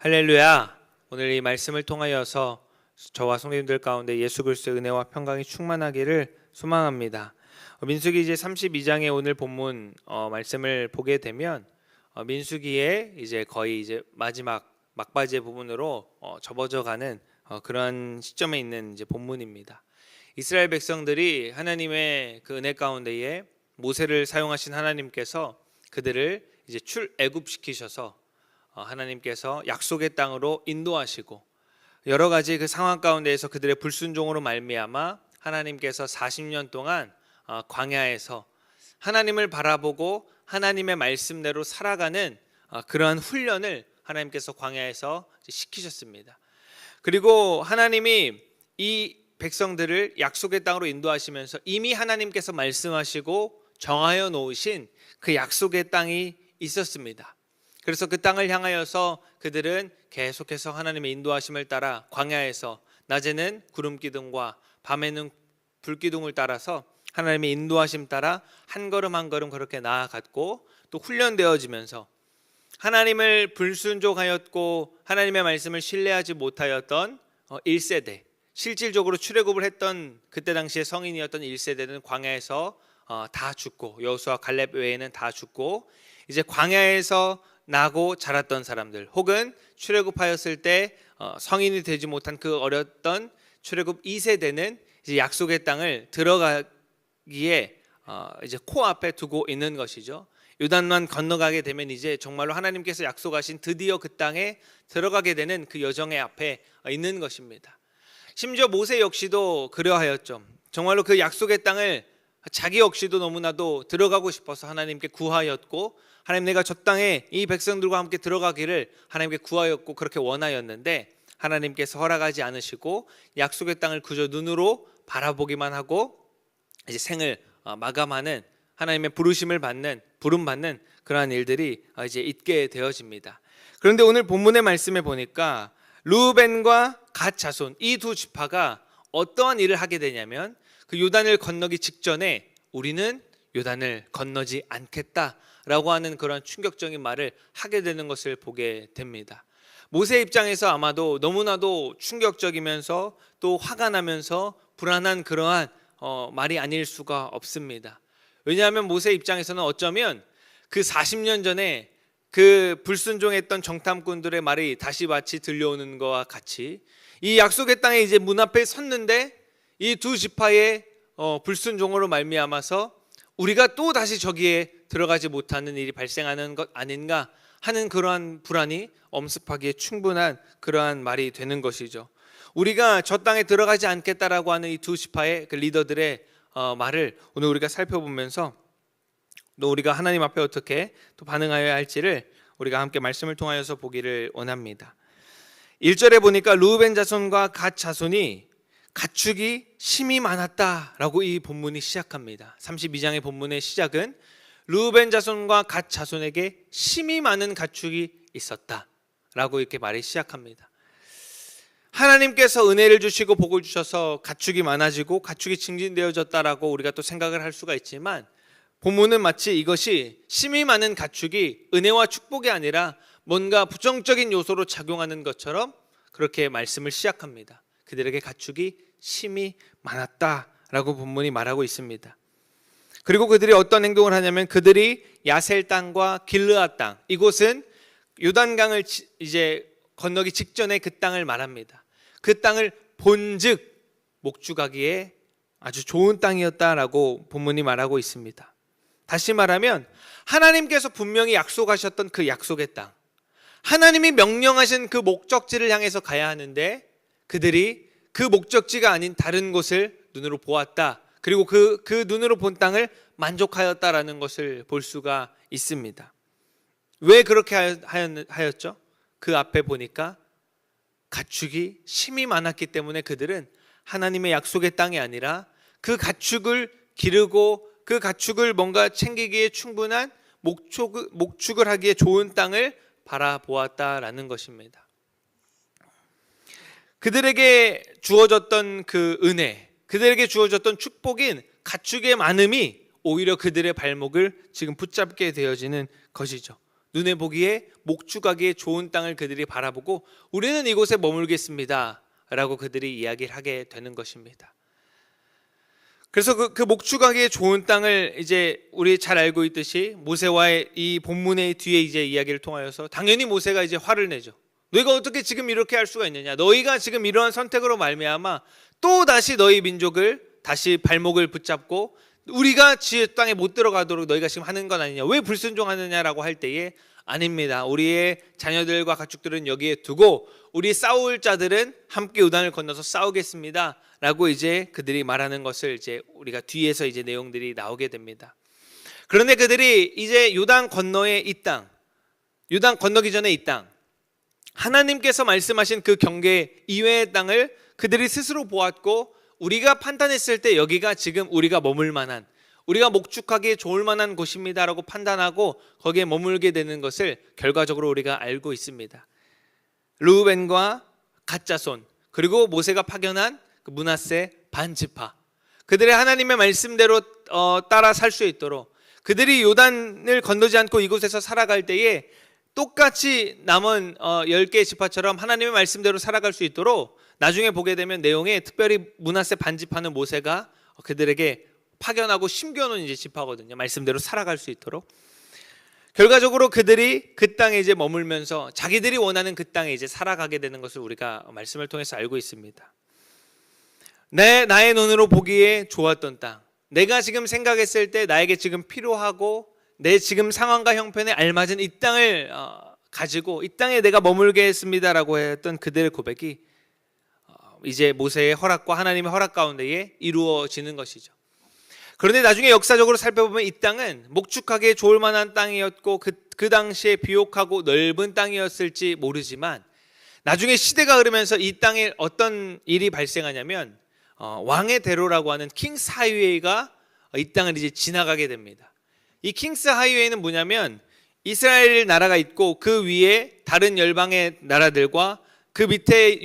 할렐루야. 오늘 이 말씀을 통하여서 저와 성도님들 가운데 예수 그리스도의 은혜와 평강이 충만하기를 소망합니다. 민수기 이제 32장의 오늘 본문 말씀을 보게 되면 민수기의 이제 거의 이제 마지막 막바지의 부분으로 접어져가는 그런 시점에 있는 이제 본문입니다. 이스라엘 백성들이 하나님의 그 은혜 가운데에 모세를 사용하신 하나님께서 그들을 이제 출애굽시키셔서 하나님께서 약속의 땅으로 인도하시고 여러 가지 그 상황 가운데에서 그들의 불순종으로 말미암아 하나님께서 40년 동안 광야에서 하나님을 바라보고 하나님의 말씀대로 살아가는 그러한 훈련을 하나님께서 광야에서 시키셨습니다. 그리고 하나님이 이 백성들을 약속의 땅으로 인도하시면서 이미 하나님께서 말씀하시고 정하여 놓으신 그 약속의 땅이 있었습니다. 그래서 그 땅을 향하여서 그들은 계속해서 하나님의 인도하심을 따라 광야에서 낮에는 구름 기둥과 밤에는 불 기둥을 따라서 하나님의 인도하심 따라 한 걸음 한 걸음 그렇게 나아갔고 또 훈련되어지면서 하나님을 불순종하였고 하나님의 말씀을 신뢰하지 못하였던 1세대, 실질적으로 출애굽을 했던 그때 당시에 성인이었던 1세대는 광야에서 다 죽고 여호수아 갈렙 외에는 다 죽고 이제 광야에서 나고 자랐던 사람들 혹은 출애굽하였을 때 성인이 되지 못한 그 어렸던 출애굽 2세대는 이제 약속의 땅을 들어가기에 이제 코앞에 두고 있는 것이죠. 요단만 건너가게 되면 이제 정말로 하나님께서 약속하신 드디어 그 땅에 들어가게 되는 그 여정의 앞에 있는 것입니다. 심지어 모세 역시도 그러하였죠. 정말로 그 약속의 땅을 자기 역시도 너무나도 들어가고 싶어서 하나님께 구하였고 하나님 내가 저 땅에 이 백성들과 함께 들어가기를 하나님께 구하였고 그렇게 원하였는데 하나님께서 허락하지 않으시고 약속의 땅을 그저 눈으로 바라보기만 하고 이제 생을 마감하는 하나님의 부르심을 부름받는 그러한 일들이 이제 있게 되어집니다. 그런데 오늘 본문의 말씀에 보니까 르우벤과 갓 자손 이 두 지파가 어떠한 일을 하게 되냐면 그 요단을 건너기 직전에 우리는 요단을 건너지 않겠다라고 하는 그런 충격적인 말을 하게 되는 것을 보게 됩니다. 모세 입장에서 아마도 너무나도 충격적이면서 또 화가 나면서 불안한 그러한 말이 아닐 수가 없습니다. 왜냐하면 모세 입장에서는 어쩌면 그 40년 전에 그 불순종했던 정탐꾼들의 말이 다시 마치 들려오는 것과 같이 이 약속의 땅에 이제 문 앞에 섰는데 이 두 지파의 불순종으로 말미암아서 우리가 또 다시 저기에 들어가지 못하는 일이 발생하는 것 아닌가 하는 그러한 불안이 엄습하기에 충분한 그러한 말이 되는 것이죠. 우리가 저 땅에 들어가지 않겠다라고 하는 이 두 지파의 그 리더들의 말을 오늘 우리가 살펴보면서 또 우리가 하나님 앞에 어떻게 또 반응하여야 할지를 우리가 함께 말씀을 통하여서 보기를 원합니다. 1절에 보니까 르우벤 자손과 갓 자손이 가축이 심이 많았다라고 이 본문이 시작합니다. 32장의 본문의 시작은 르우벤 자손과 갓 자손에게 심이 많은 가축이 있었다라고 이렇게 말이 시작합니다. 하나님께서 은혜를 주시고 복을 주셔서 가축이 많아지고 가축이 증진되어졌다라고 우리가 또 생각을 할 수가 있지만 본문은 마치 이것이 심이 많은 가축이 은혜와 축복이 아니라 뭔가 부정적인 요소로 작용하는 것처럼 그렇게 말씀을 시작합니다. 그들에게 가축이 심이 많았다라고 본문이 말하고 있습니다. 그리고 그들이 어떤 행동을 하냐면 그들이 야셀 땅과 길르앗 땅, 이곳은 요단강을 이제 건너기 직전에 그 땅을 말합니다. 그 땅을 본즉 목축하기에 아주 좋은 땅이었다라고 본문이 말하고 있습니다. 다시 말하면 하나님께서 분명히 약속하셨던 그 약속의 땅, 하나님이 명령하신 그 목적지를 향해서 가야 하는데 그들이 그 목적지가 아닌 다른 곳을 눈으로 보았다. 그리고 그 눈으로 본 땅을 만족하였다라는 것을 볼 수가 있습니다. 왜 그렇게 하였죠? 그 앞에 보니까 가축이 심이 많았기 때문에 그들은 하나님의 약속의 땅이 아니라 그 가축을 기르고 그 가축을 뭔가 챙기기에 충분한 목축을 하기에 좋은 땅을 바라보았다라는 것입니다. 그들에게 주어졌던 그 은혜, 그들에게 주어졌던 축복인 가축의 많음이 오히려 그들의 발목을 지금 붙잡게 되어지는 것이죠. 눈에 보기에 목축하기에 좋은 땅을 그들이 바라보고 우리는 이곳에 머물겠습니다 라고 그들이 이야기를 하게 되는 것입니다. 그래서 그 목축하기에 좋은 땅을 이제 우리 잘 알고 있듯이 모세와의 이 본문의 뒤에 이제 이야기를 통하여서 당연히 모세가 이제 화를 내죠. 너희가 어떻게 지금 이렇게 할 수가 있느냐? 너희가 지금 이러한 선택으로 말미암아 또 다시 너희 민족을 다시 발목을 붙잡고 우리가 지의 땅에 못 들어가도록 너희가 지금 하는 건 아니냐? 왜 불순종하느냐라고 할 때에 아닙니다. 우리의 자녀들과 가축들은 여기에 두고 우리 싸울 자들은 함께 요단을 건너서 싸우겠습니다 라고 이제 그들이 말하는 것을 이제 우리가 뒤에서 이제 내용들이 나오게 됩니다. 그런데 그들이 이제 요단 건너의 이 땅, 요단 건너기 전에 이 땅, 하나님께서 말씀하신 그 경계 이외의 땅을 그들이 스스로 보았고 우리가 판단했을 때 여기가 지금 우리가 머물 만한, 우리가 목축하기에 좋을 만한 곳입니다라고 판단하고 거기에 머물게 되는 것을 결과적으로 우리가 알고 있습니다. 르우벤과 갓자손, 그리고 모세가 파견한 그 므낫세 반지파, 그들의 하나님의 말씀대로 따라 살 수 있도록 그들이 요단을 건너지 않고 이곳에서 살아갈 때에 똑같이 남은 10개의 지파처럼 하나님의 말씀대로 살아갈 수 있도록 나중에 보게 되면 내용에 특별히 므낫세 반지파는 모세가 그들에게 파견하고 심겨놓은 이제 지파거든요. 말씀대로 살아갈 수 있도록. 결과적으로 그들이 그 땅에 이제 머물면서 자기들이 원하는 그 땅에 이제 살아가게 되는 것을 우리가 말씀을 통해서 알고 있습니다. 나의 눈으로 보기에 좋았던 땅, 내가 지금 생각했을 때 나에게 지금 필요하고 내 지금 상황과 형편에 알맞은 이 땅을 가지고 이 땅에 내가 머물게 했습니다라고 했던 그들의 고백이 이제 모세의 허락과 하나님의 허락 가운데에 이루어지는 것이죠. 그런데 나중에 역사적으로 살펴보면 이 땅은 목축하기에 좋을 만한 땅이었고 그 당시에 비옥하고 넓은 땅이었을지 모르지만 나중에 시대가 흐르면서 이 땅에 어떤 일이 발생하냐면 왕의 대로라고 하는 킹스 하이웨이가 이 땅을 이제 지나가게 됩니다. 이 킹스 하이웨이는 뭐냐면 이스라엘 나라가 있고 그 위에 다른 열방의 나라들과 그 밑에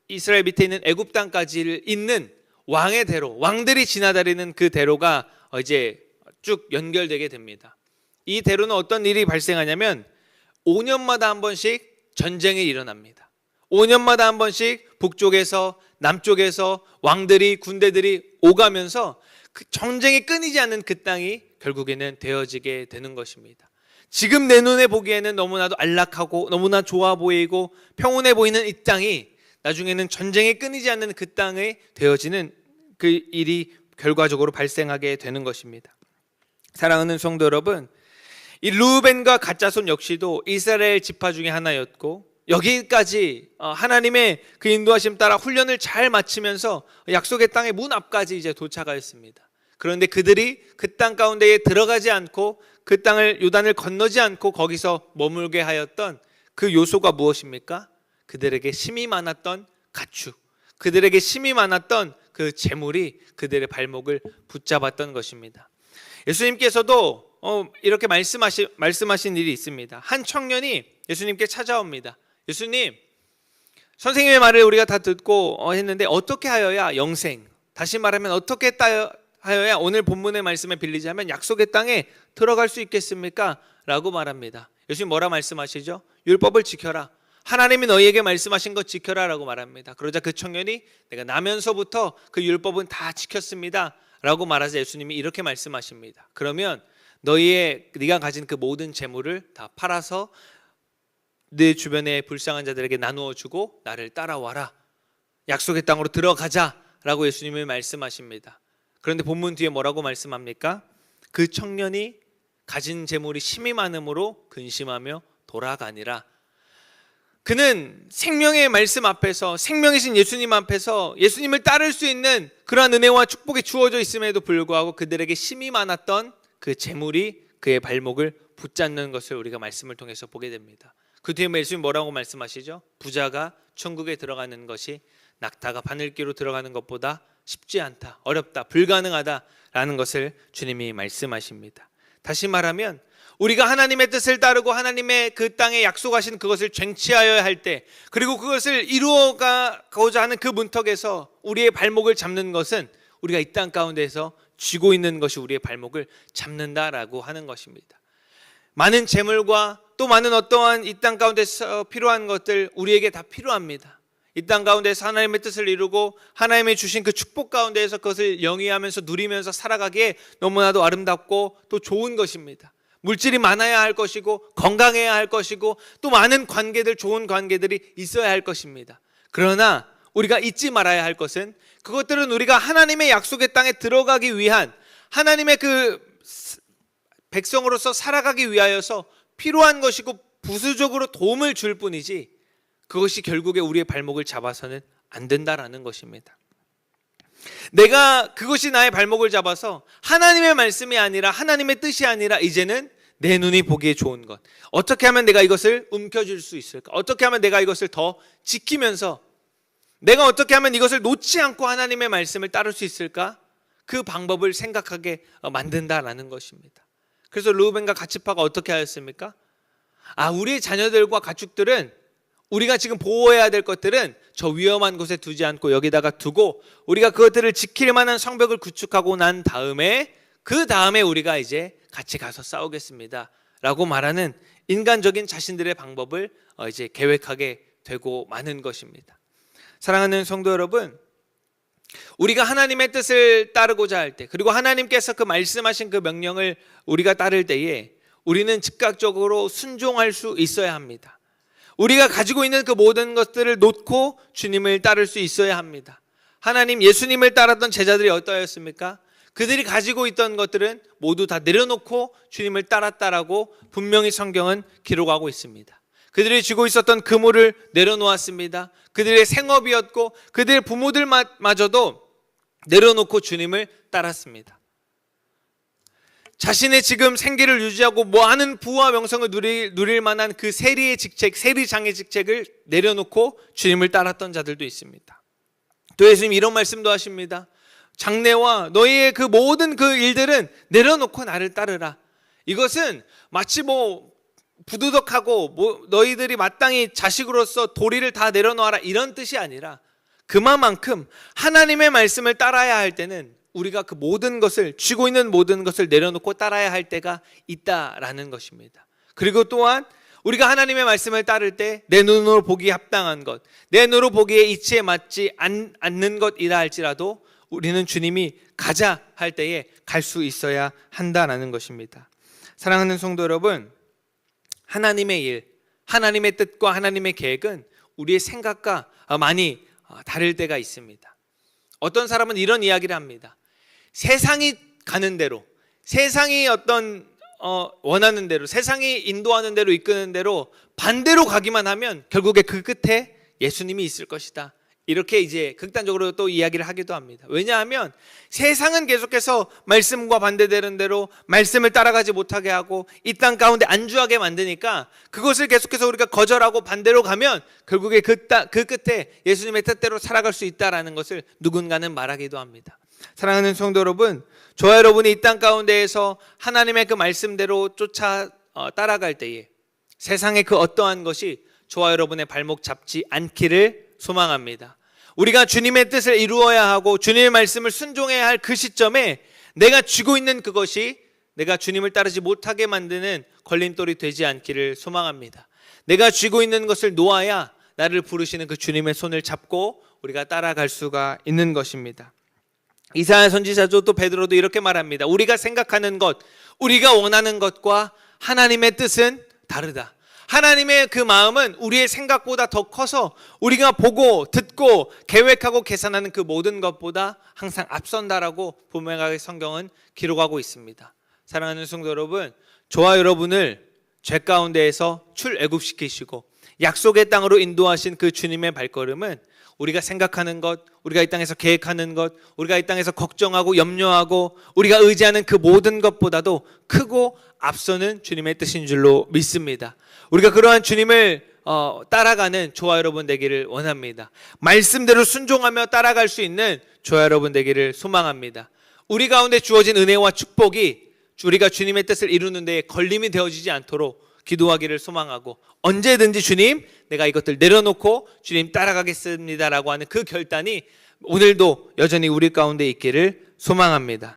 이스라엘 밑에 있는 애굽 땅까지 있는 왕의 대로, 왕들이 지나다니는 그 대로가 이제 쭉 연결되게 됩니다. 이 대로는 어떤 일이 발생하냐면 5년마다 한 번씩 전쟁이 일어납니다. 5년마다 한 번씩 북쪽에서 남쪽에서 왕들이 군대들이 오가면서 그 전쟁이 끊이지 않는 그 땅이 결국에는 되어지게 되는 것입니다. 지금 내 눈에 보기에는 너무나도 안락하고 너무나 좋아 보이고 평온해 보이는 이 땅이 나중에는 전쟁이 끊이지 않는 그 땅에 되어지는 그 일이 결과적으로 발생하게 되는 것입니다. 사랑하는 성도 여러분, 이 르우벤과 갓자손 역시도 이스라엘 지파 중에 하나였고 여기까지 하나님의 그 인도하심 따라 훈련을 잘 마치면서 약속의 땅의 문 앞까지 이제 도착하였습니다. 그런데 그들이 그 땅 가운데에 들어가지 않고 그 땅을 요단을 건너지 않고 거기서 머물게 하였던 그 요소가 무엇입니까? 그들에게 심이 많았던 가축, 그들에게 심이 많았던 그 재물이 그들의 발목을 붙잡았던 것입니다. 예수님께서도 이렇게 말씀하신 일이 있습니다. 한 청년이 예수님께 찾아옵니다. 예수님, 선생님의 말을 우리가 다 듣고 했는데 어떻게 하여야 영생, 다시 말하면 어떻게 하여야 오늘 본문의 말씀에 빌리자면 약속의 땅에 들어갈 수 있겠습니까? 라고 말합니다. 예수님 뭐라 말씀하시죠? 율법을 지켜라, 하나님이 너희에게 말씀하신 것 지켜라 라고 말합니다. 그러자 그 청년이 내가 나면서부터 그 율법은 다 지켰습니다 라고 말하자 예수님이 이렇게 말씀하십니다. 그러면 네가 가진 그 모든 재물을 다 팔아서 네 주변의 불쌍한 자들에게 나누어 주고 나를 따라와라, 약속의 땅으로 들어가자 라고 예수님이 말씀하십니다. 그런데 본문 뒤에 뭐라고 말씀합니까? 그 청년이 가진 재물이 심이 많음으로 근심하며 돌아가니라. 그는 생명의 말씀 앞에서, 생명이신 예수님 앞에서 예수님을 따를 수 있는 그러한 은혜와 축복이 주어져 있음에도 불구하고 그들에게 심이 많았던 그 재물이 그의 발목을 붙잡는 것을 우리가 말씀을 통해서 보게 됩니다. 그 뒤에 예수님 뭐라고 말씀하시죠? 부자가 천국에 들어가는 것이 낙타가 바늘기로 들어가는 것보다 쉽지 않다, 어렵다, 불가능하다라는 것을 주님이 말씀하십니다. 다시 말하면 우리가 하나님의 뜻을 따르고 하나님의 그 땅에 약속하신 그것을 쟁취하여야 할 때, 그리고 그것을 이루어가고자 하는 그 문턱에서 우리의 발목을 잡는 것은 우리가 이 땅 가운데에서 쥐고 있는 것이 우리의 발목을 잡는다라고 하는 것입니다. 많은 재물과 또 많은 어떠한 이 땅 가운데서 필요한 것들 우리에게 다 필요합니다. 이 땅 가운데서 하나님의 뜻을 이루고 하나님의 주신 그 축복 가운데에서 그것을 영위하면서 누리면서 살아가기에 너무나도 아름답고 또 좋은 것입니다. 물질이 많아야 할 것이고 건강해야 할 것이고 또 많은 관계들, 좋은 관계들이 있어야 할 것입니다. 그러나 우리가 잊지 말아야 할 것은 그것들은 우리가 하나님의 약속의 땅에 들어가기 위한 하나님의 그 백성으로서 살아가기 위하여서 필요한 것이고 부수적으로 도움을 줄 뿐이지 그것이 결국에 우리의 발목을 잡아서는 안 된다라는 것입니다. 내가 그것이 나의 발목을 잡아서 하나님의 말씀이 아니라 하나님의 뜻이 아니라 이제는 내 눈이 보기에 좋은 것, 어떻게 하면 내가 이것을 움켜쥘 수 있을까? 어떻게 하면 내가 이것을 더 지키면서 내가 어떻게 하면 이것을 놓지 않고 하나님의 말씀을 따를 수 있을까? 그 방법을 생각하게 만든다라는 것입니다. 그래서 르우벤과 갓지파가 어떻게 하였습니까? 우리의 자녀들과 가축들은 우리가 지금 보호해야 될 것들은 저 위험한 곳에 두지 않고 여기다가 두고 우리가 그것들을 지킬 만한 성벽을 구축하고 난 다음에 그 다음에 우리가 이제 같이 가서 싸우겠습니다 라고 말하는 인간적인 자신들의 방법을 이제 계획하게 되고 마는 것입니다. 사랑하는 성도 여러분, 우리가 하나님의 뜻을 따르고자 할 때, 그리고 하나님께서 그 말씀하신 그 명령을 우리가 따를 때에 우리는 즉각적으로 순종할 수 있어야 합니다. 우리가 가지고 있는 그 모든 것들을 놓고 주님을 따를 수 있어야 합니다. 하나님, 예수님을 따랐던 제자들이 어떠했습니까? 그들이 가지고 있던 것들은 모두 다 내려놓고 주님을 따랐다라고 분명히 성경은 기록하고 있습니다. 그들이 쥐고 있었던 그물을 내려놓았습니다. 그들의 생업이었고 그들의 부모들마저도 내려놓고 주님을 따랐습니다. 자신의 지금 생계를 유지하고 뭐하는 부와 명성을 누릴 만한 그 세리의 직책, 세리장의 직책을 내려놓고 주님을 따랐던 자들도 있습니다. 또 예수님 이런 말씀도 하십니다. 장래와 너희의 그 모든 그 일들은 내려놓고 나를 따르라. 이것은 마치 부두덕하고 너희들이 마땅히 자식으로서 도리를 다 내려놓아라 이런 뜻이 아니라 그만큼 하나님의 말씀을 따라야 할 때는 우리가 그 모든 것을, 쥐고 있는 모든 것을 내려놓고 따라야 할 때가 있다라는 것입니다. 그리고 또한 우리가 하나님의 말씀을 따를 때 내 눈으로 보기에 합당한 것, 내 눈으로 보기에 이치에 맞지 않는 것이라 할지라도 우리는 주님이 가자 할 때에 갈 수 있어야 한다라는 것입니다. 사랑하는 성도 여러분, 하나님의 일, 하나님의 뜻과 하나님의 계획은 우리의 생각과 많이 다를 때가 있습니다. 어떤 사람은 이런 이야기를 합니다. 세상이 가는 대로, 세상이 원하는 대로, 세상이 인도하는 대로 이끄는 대로 반대로 가기만 하면 결국에 그 끝에 예수님이 있을 것이다. 이렇게 이제 극단적으로 또 이야기를 하기도 합니다. 왜냐하면 세상은 계속해서 말씀과 반대되는 대로 말씀을 따라가지 못하게 하고 이 땅 가운데 안주하게 만드니까 그것을 계속해서 우리가 거절하고 반대로 가면 결국에 그 끝에 예수님의 뜻대로 살아갈 수 있다라는 것을 누군가는 말하기도 합니다. 사랑하는 성도 여러분, 저와 여러분이 이 땅 가운데에서 하나님의 그 말씀대로 따라갈 때에 세상의 그 어떠한 것이 저와 여러분의 발목 잡지 않기를 소망합니다. 우리가 주님의 뜻을 이루어야 하고 주님의 말씀을 순종해야 할 그 시점에 내가 쥐고 있는 그것이 내가 주님을 따르지 못하게 만드는 걸림돌이 되지 않기를 소망합니다. 내가 쥐고 있는 것을 놓아야 나를 부르시는 그 주님의 손을 잡고 우리가 따라갈 수가 있는 것입니다. 이사야 선지자도 또 베드로도 이렇게 말합니다. 우리가 생각하는 것, 우리가 원하는 것과 하나님의 뜻은 다르다. 하나님의 그 마음은 우리의 생각보다 더 커서 우리가 보고 듣고 계획하고 계산하는 그 모든 것보다 항상 앞선다라고 분명하게 성경은 기록하고 있습니다. 사랑하는 성도 여러분, 저와 여러분을 죄 가운데에서 출애굽시키시고 약속의 땅으로 인도하신 그 주님의 발걸음은 우리가 생각하는 것, 우리가 이 땅에서 계획하는 것, 우리가 이 땅에서 걱정하고 염려하고 우리가 의지하는 그 모든 것보다도 크고 앞서는 주님의 뜻인 줄로 믿습니다. 우리가 그러한 주님을 따라가는 저와 여러분 되기를 원합니다. 말씀대로 순종하며 따라갈 수 있는 저와 여러분 되기를 소망합니다. 우리 가운데 주어진 은혜와 축복이 우리가 주님의 뜻을 이루는 데에 걸림이 되어지지 않도록 기도하기를 소망하고 언제든지 주님, 내가 이것들 내려놓고 주님 따라가겠습니다라고 하는 그 결단이 오늘도 여전히 우리 가운데 있기를 소망합니다.